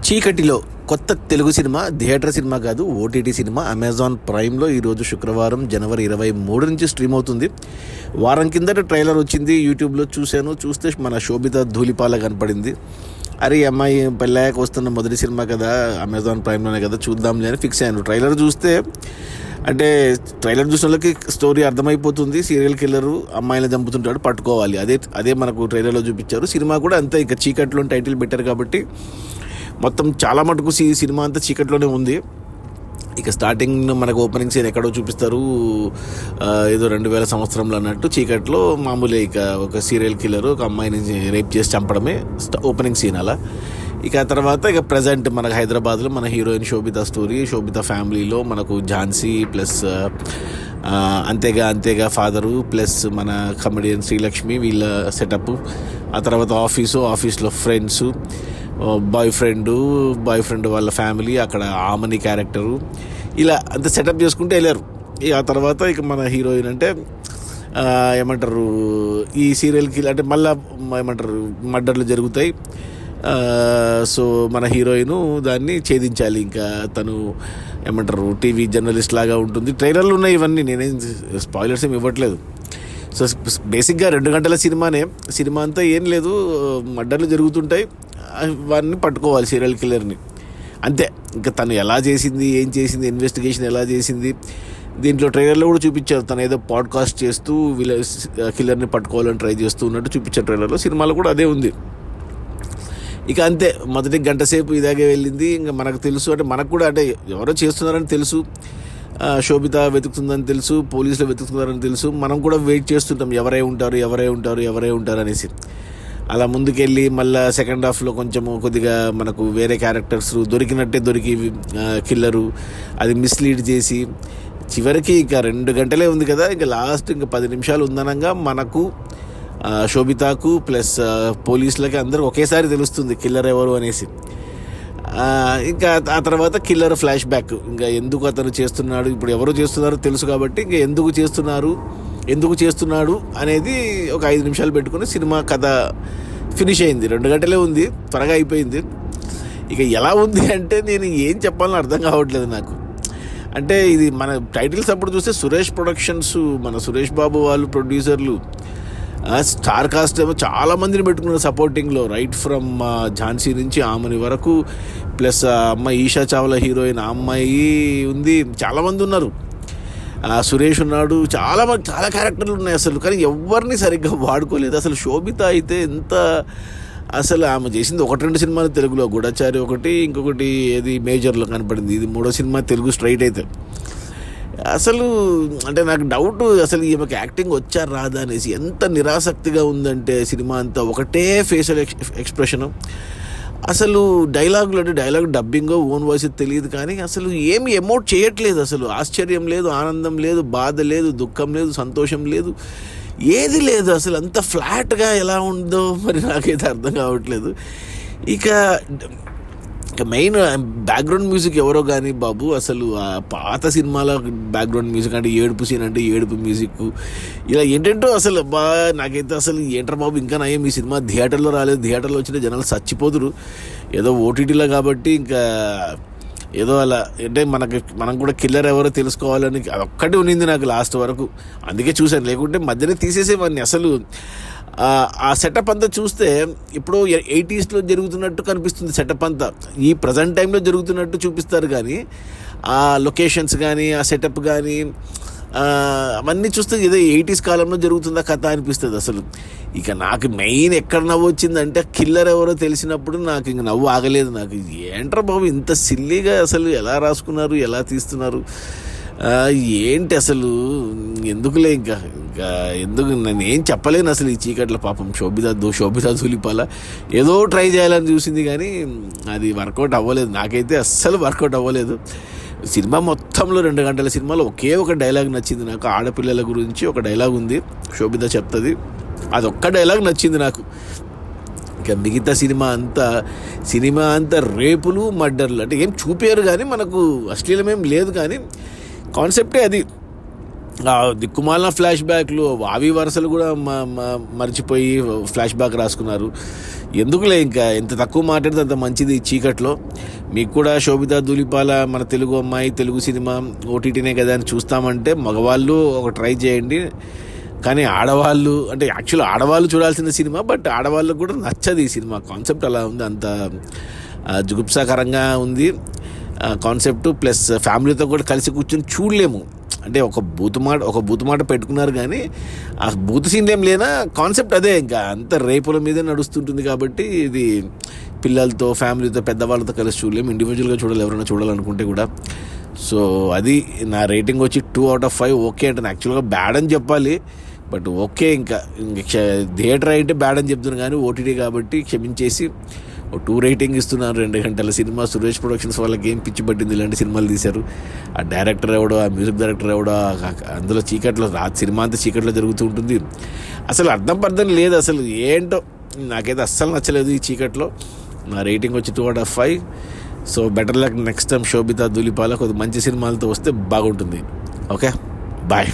చీకటిలో కొత్త Telugu cinema theatre cinema కాదు, ఓటీటీ సినిమా అమెజాన్ ప్రైమ్లో ఈరోజు శుక్రవారం జనవరి 23 నుంచి స్ట్రీమ్ అవుతుంది. వారం కిందట ట్రైలర్ వచ్చింది, యూట్యూబ్లో చూస్తే మన శోభిత ధూళిపాల కనపడింది. అరే అమ్మాయి పెళ్ళాక వస్తున్న మొదటి సినిమా కదా, అమెజాన్ ప్రైమ్లోనే కదా, చూద్దాంలే అని ఫిక్స్ అయ్యాను. ట్రైలర్ చూస్తే చూసిన వాళ్ళకి స్టోరీ అర్థమైపోతుంది. సీరియల్ కిల్లరు అమ్మాయిని చంపుతుంటాడు, పట్టుకోవాలి, అదే మనకు ట్రైలర్లో చూపించారు. సినిమా కూడా అంతే, ఇక చీకట్లో టైటిల్ పెట్టారు కాబట్టి మొత్తం చాలా మటుకు సినిమా అంతా చీకట్లోనే ఉంది. ఇక స్టార్టింగ్ మనకు ఓపెనింగ్ సీన్ ఎక్కడో చూపిస్తారు, ఏదో 2000 సంవత్సరంలో అన్నట్టు చీకట్లో మామూలే. ఇక ఒక సీరియల్ కిల్లర్ ఒక అమ్మాయిని రేప్ చేసి చంపడమే ఓపెనింగ్ సీన్. అలా ఇక ఆ తర్వాత ఇక ప్రజెంట్ మనకు హైదరాబాద్లో మన హీరోయిన్ శోభిత స్టోరీ. శోభిత ఫ్యామిలీలో మనకు ఝాన్సీ ప్లస్ అంతేగా ఫాదరు ప్లస్ మన కమెడియన్ శ్రీలక్ష్మి, వీళ్ళ సెటప్. ఆ తర్వాత ఆఫీస్లో ఫ్రెండ్స్, బాయ్ ఫ్రెండ్ వాళ్ళ ఫ్యామిలీ, అక్కడ ఆమని క్యారెక్టరు, ఇలా అంత సెటప్ చేసుకుంటూ వెళ్ళారు. ఆ తర్వాత ఇక మన హీరోయిన్ అంటే ఏమంటారు, ఈ సీరియల్కి అంటే మళ్ళీ మర్డర్లు జరుగుతాయి. సో మన హీరోయిన్ దాన్ని ఛేదించాలి. ఇంకా తను టీవీ జర్నలిస్ట్ లాగా ఉంటుంది. ట్రైలర్లు ఉన్నాయి ఇవన్నీ, నేనేం స్పాయిలర్స్ ఏమి ఇవ్వట్లేదు. సో బేసిక్గా 2 గంటల సినిమా అంతా ఏం లేదు, మర్డర్లు జరుగుతుంటాయి, వాడిని పట్టుకోవాలి సీరియల్ కిల్లర్ని, అంతే. ఇంకా తను ఎలా చేసింది, ఏం చేసింది, ఇన్వెస్టిగేషన్ ఎలా చేసింది, దీంట్లో ట్రైలర్లో కూడా చూపించారు. తను ఏదో పాడ్కాస్ట్ చేస్తూ వీళ్ళ కిల్లర్ని పట్టుకోవాలని ట్రై చేస్తూ ఉన్నట్టు చూపించారు ట్రైలర్లో. సినిమాలో కూడా అదే ఉంది. ఇక అంతే, మొదటి గంట సేపు ఇలాగే వెళ్ళింది. ఇంకా మనకు తెలుసు, అంటే మనకు కూడా అంటే ఎవరో చేస్తున్నారని తెలుసు, శోభిత వెతుకుతుందని తెలుసు, పోలీసులు వెతుకుతున్నారని తెలుసు. మనం కూడా వెయిట్ చేస్తుంటాం, ఎవరై ఉంటారు అనేసి. అలా ముందుకెళ్ళి మళ్ళీ సెకండ్ హాఫ్లో కొద్దిగా మనకు వేరే క్యారెక్టర్స్ దొరికి కిల్లరు అది మిస్లీడ్ చేసి చివరికి ఇక 2 గంటలే ఉంది కదా, ఇక లాస్ట్ ఇంకా 10 నిమిషాలు ఉందనగా మనకు శోభితకు ప్లస్ పోలీసులకి అందరూ ఒకేసారి తెలుస్తుంది కిల్లర్ ఎవరు అనేసి. ఇంకా ఆ తర్వాత కిల్లర్ ఫ్లాష్ బ్యాక్, ఇంకా ఎందుకు అతను చేస్తున్నాడు, ఇప్పుడు ఎవరు చేస్తున్నారో తెలుసు కాబట్టి ఇంకా ఎందుకు చేస్తున్నాడు అనేది ఒక 5 నిమిషాలు పెట్టుకుని సినిమా కథ ఫినిష్ అయింది. 2 గంటలే ఉంది, త్వరగా అయిపోయింది. ఇక ఎలా ఉంది అంటే నేను ఏం చెప్పాలని అర్థం కావట్లేదు నాకు. అంటే ఇది మన టైటిల్స్ అప్పుడు చూస్తే సురేష్ ప్రొడక్షన్స్, మన సురేష్ బాబు వాళ్ళు ప్రొడ్యూసర్లు, స్టార్ కాస్ట్ ఏమో చాలామందిని పెట్టుకున్నారు సపోర్టింగ్లో, రైట్ ఫ్రమ్ ఝాన్సీ నుంచి ఆమెని వరకు, ప్లస్ అమ్మాయి ఈషా చావ్లా హీరోయిన్, ఆ అమ్మాయి ఉంది, చాలామంది ఉన్నారు. సురేష్ ఉన్నాడు, చాలా క్యారెక్టర్లు ఉన్నాయి అసలు, కానీ ఎవరిని సరిగ్గా వాడుకోలేదు అసలు. శోభిత అయితే అసలు ఆమె చేసింది 1-2 సినిమాలు తెలుగులో, గూఢచారి ఒకటి, ఇంకొకటి ఏది మేజర్లో కనపడింది, ఇది 3వ సినిమా తెలుగు స్ట్రైట్ అయితే. అసలు అంటే నాకు డౌట్, అసలు ఈమెకి యాక్టింగ్ వచ్చా రాదా అనేసి. ఎంత నిరాసక్తిగా ఉందంటే సినిమా అంతా ఒకటే ఫేషియల్ ఎక్స్ప్రెషను. అసలు డైలాగ్ డబ్బింగో ఓన్ వాయిస్ తెలియదు, కానీ అసలు ఏమి ఎమోట్ చేయట్లేదు. అసలు ఆశ్చర్యం లేదు, ఆనందం లేదు, బాధ లేదు, దుఃఖం లేదు, సంతోషం లేదు, ఏది లేదు. అసలు అంత ఫ్లాట్గా ఎలా ఉందో మరి నాకైతే అర్థం కావట్లేదు. ఇక మెయిన్ బ్యాక్గ్రౌండ్ మ్యూజిక్ ఎవరో కానీ బాబు, అసలు ఆ పాత సినిమాల బ్యాక్గ్రౌండ్ మ్యూజిక్ అంటే ఏడుపు సీన్ అంటే ఏడుపు మ్యూజిక్, ఇలా ఏంటంటో అసలు నాకైతే అసలు ఏంటర్ బాబు, ఇంకా నయం ఈ సినిమా థియేటర్లో రాలేదు. థియేటర్లో వచ్చిన జనాలు చచ్చిపోదురు, ఏదో ఓటీటీలో కాబట్టి ఇంకా ఏదో అలా. అంటే మనం కూడా కిల్లర్ ఎవరో తెలుసుకోవాలని ఒక్కటి ఉన్నింది నాకు లాస్ట్ వరకు, అందుకే చూశాను. లేకుంటే మధ్యనే తీసేసేవాడిని. అసలు ఆ సెటప్ అంతా చూస్తే ఇప్పుడు 80s జరుగుతున్నట్టు కనిపిస్తుంది సెటప్ అంతా, ఈ ప్రజెంట్ టైంలో జరుగుతున్నట్టు చూపిస్తారు, కానీ ఆ లొకేషన్స్ కానీ ఆ సెటప్ కానీ అవన్నీ చూస్తే ఏదో 80s కాలంలో జరుగుతుందా కథ అనిపిస్తుంది అసలు. ఇక నాకు మెయిన్ ఎక్కడ నవ్వు వచ్చిందంటే కిల్లర్ ఎవరో తెలిసినప్పుడు నాకు ఇంక నవ్వు ఆగలేదు. నాకు ఏంట్రా బాబు ఇంత సిల్లీగా అసలు ఎలా రాసుకున్నారు, ఎలా తీస్తున్నారు, ఏంటి అసలు, ఎందుకులే ఇంకా ఎందుకు నేను ఏం చెప్పలేను అసలు. ఈ చీకట్ల పాపం శోభిత ధూళిపాల ఏదో ట్రై చేయాలని చూసింది, కానీ అది వర్కౌట్ అవ్వలేదు. నాకైతే అస్సలు వర్కౌట్ అవ్వలేదు. సినిమా మొత్తంలో 2 గంటల సినిమాలో ఒకే ఒక డైలాగ్ నచ్చింది నాకు. ఆడపిల్లల గురించి ఒక డైలాగ్ ఉంది, శోభిత చెప్తుంది, అదొక్క డైలాగ్ నచ్చింది నాకు. ఇక మిగతా సినిమా అంతా రేపులు మర్డర్లు, అంటే ఏం చూపారు కానీ మనకు అశ్లీలమేం లేదు, కానీ కాన్సెప్టే అది. దిక్కుమాలిన ఫ్లాష్ బ్యాక్లు, అవి వరుసలు కూడా మర్చిపోయి ఫ్లాష్ బ్యాక్ రాసుకున్నారు. ఎందుకులే ఇంకా ఎంత తక్కువ మాట్లాడితే అంత మంచిది ఈ చీకట్లో. మీకు కూడా శోభితా ధూళిపాల మన తెలుగు అమ్మాయి, తెలుగు సినిమా ఓటీటీనే కదా అని చూస్తామంటే మగవాళ్ళు ఒక ట్రై చేయండి. కానీ ఆడవాళ్ళు అంటే యాక్చువల్ ఆడవాళ్ళు చూడాల్సిన సినిమా, బట్ ఆడవాళ్ళకు కూడా నచ్చదు ఈ సినిమా. కాన్సెప్ట్ అలా ఉంది, అంత జుగుప్సాకరంగా ఉంది కాన్సెప్ట్. ప్లస్ ఫ్యామిలీతో కూడా కలిసి కూర్చొని చూడలేము. అంటే ఒక బూతు మాట పెట్టుకున్నారు కానీ ఆ బూతు సీన్లు ఏం లేనా, కాన్సెప్ట్ అదే. ఇంకా అంత రేపుల మీదే నడుస్తుంటుంది కాబట్టి ఇది పిల్లలతో, ఫ్యామిలీతో, పెద్దవాళ్ళతో కలిసి చూడలేము. ఇండివిజువల్గా చూడాలి ఎవరైనా చూడాలనుకుంటే కూడా. సో అది నా రేటింగ్ వచ్చి 2/5. ఓకే అంటే యాక్చువల్గా బ్యాడ్ అని చెప్పాలి, బట్ ఓకే. ఇంకా థియేటర్ అయితే బ్యాడ్ అని చెప్తున్నాను కానీ ఓటీటీ కాబట్టి క్షమించేసి 2 రేటింగ్ ఇస్తున్నారు. 2 గంటల సినిమా. సురేష్ ప్రొడక్షన్స్ వాళ్ళకి ఏం పిచ్చి పట్టింది ఇలాంటి సినిమాలు తీశారు. ఆ డైరెక్టర్ ఎవడో, ఆ మ్యూజిక్ డైరెక్టర్ ఎవడో, అందులో చీకట్లో సినిమా అంతా చీకట్లో జరుగుతూ ఉంటుంది. అసలు అర్థం లేదు అసలు ఏంటో. నాకైతే అస్సలు నచ్చలేదు ఈ చీకట్లో. నా రేటింగ్ వచ్చి 2/5. So better luck next time Sobhita Dhulipala కొద్ది మంచి సినిమాలతో వస్తే బాగుంటుంది. Okay, bye.